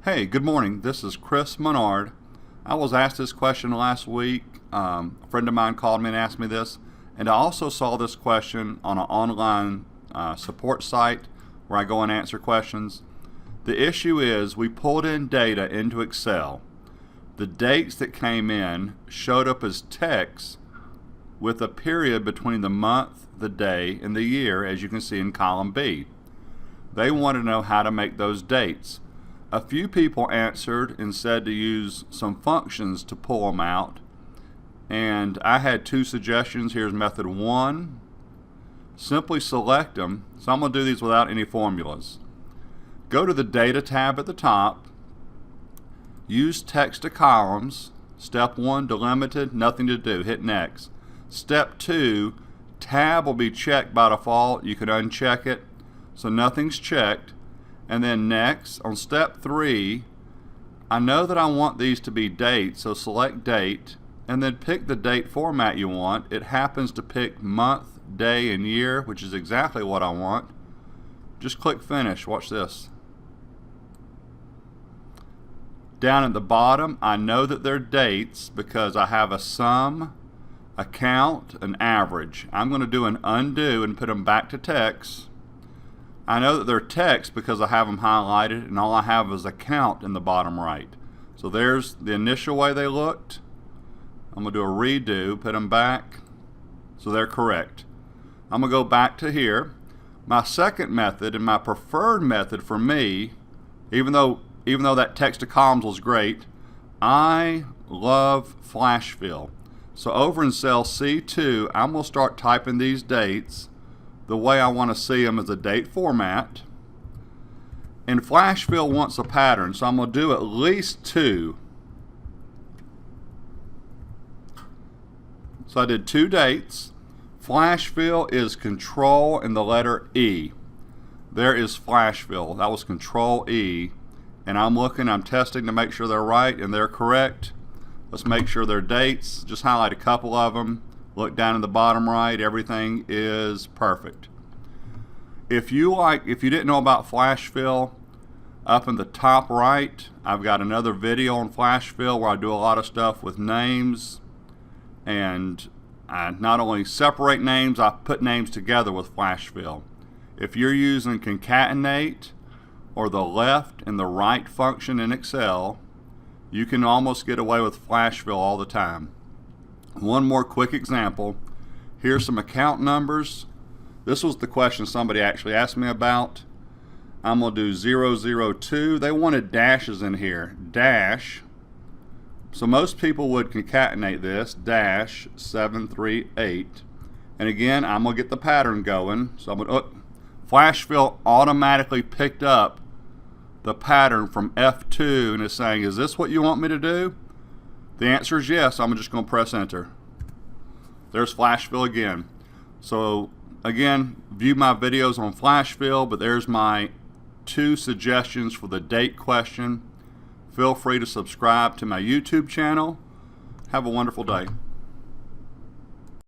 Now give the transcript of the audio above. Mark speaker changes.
Speaker 1: Hey, good morning. This is Chris Menard. I was asked this question last week. A friend of mine called me and asked me this, and I also saw this question on an online support site where I go and answer questions. The issue is we pulled in data into Excel. The dates that came in showed up as text with a period between the month, the day, and the year, as you can see in column B. They want to know how to make those dates. A few people answered and said to use some functions to pull them out, and I had two suggestions. Here's method one. Simply select them. So I'm going to do these without any formulas. Go to the data tab at the top. Use text to columns. Step 1, delimited, nothing to do. Hit next. Step 2, tab will be checked by default. You can uncheck it, so nothing's checked. And then next, on step 3, I know that I want these to be date, so select date, and then pick the date format you want. It happens to pick month, day, and year, which is exactly what I want. Just click finish. Watch this. Down at the bottom, I know that they're dates because I have a sum, a count, an average. I'm going to do an undo and put them back to text. I know that they're text because I have them highlighted, and all I have is a count in the bottom right. So there's the initial way they looked. I'm going to do a redo, put them back, so they're correct. I'm going to go back to here. My second method and my preferred method for me, even though that text to columns was great, I love flash fill. So over in cell C2, I'm going to start typing these dates the way I want to see them as a date format. And flash fill wants a pattern, so I'm going to do at least 2. So I did 2 dates. Flash fill is control and the letter E. There is flash fill. That was control E. And I'm testing to make sure they're right, and they're correct. Let's make sure they're dates. Just highlight a couple of them. Look down in the bottom right, everything is perfect. If you didn't know about flash fill, up in the top right, I've got another video on flash fill where I do a lot of stuff with names, and I not only separate names, I put names together with flash fill. If you're using concatenate or the left and the right function in Excel, you can almost get away with flash fill all the time. One more quick example. Here's some account numbers. This was the question somebody actually asked me about. I'm going to do 002. They wanted dashes in here. Dash. So most people would concatenate this. Dash 738. And again, I'm going to get the pattern going. So I'm going to, flash fill automatically picked up the pattern from F2 and is saying, is this what you want me to do? The answer is yes. I'm just going to press enter. There's flash fill again. So again, view my videos on flash fill, but there's my 2 suggestions for the date question. Feel free to subscribe to my YouTube channel. Have a wonderful day.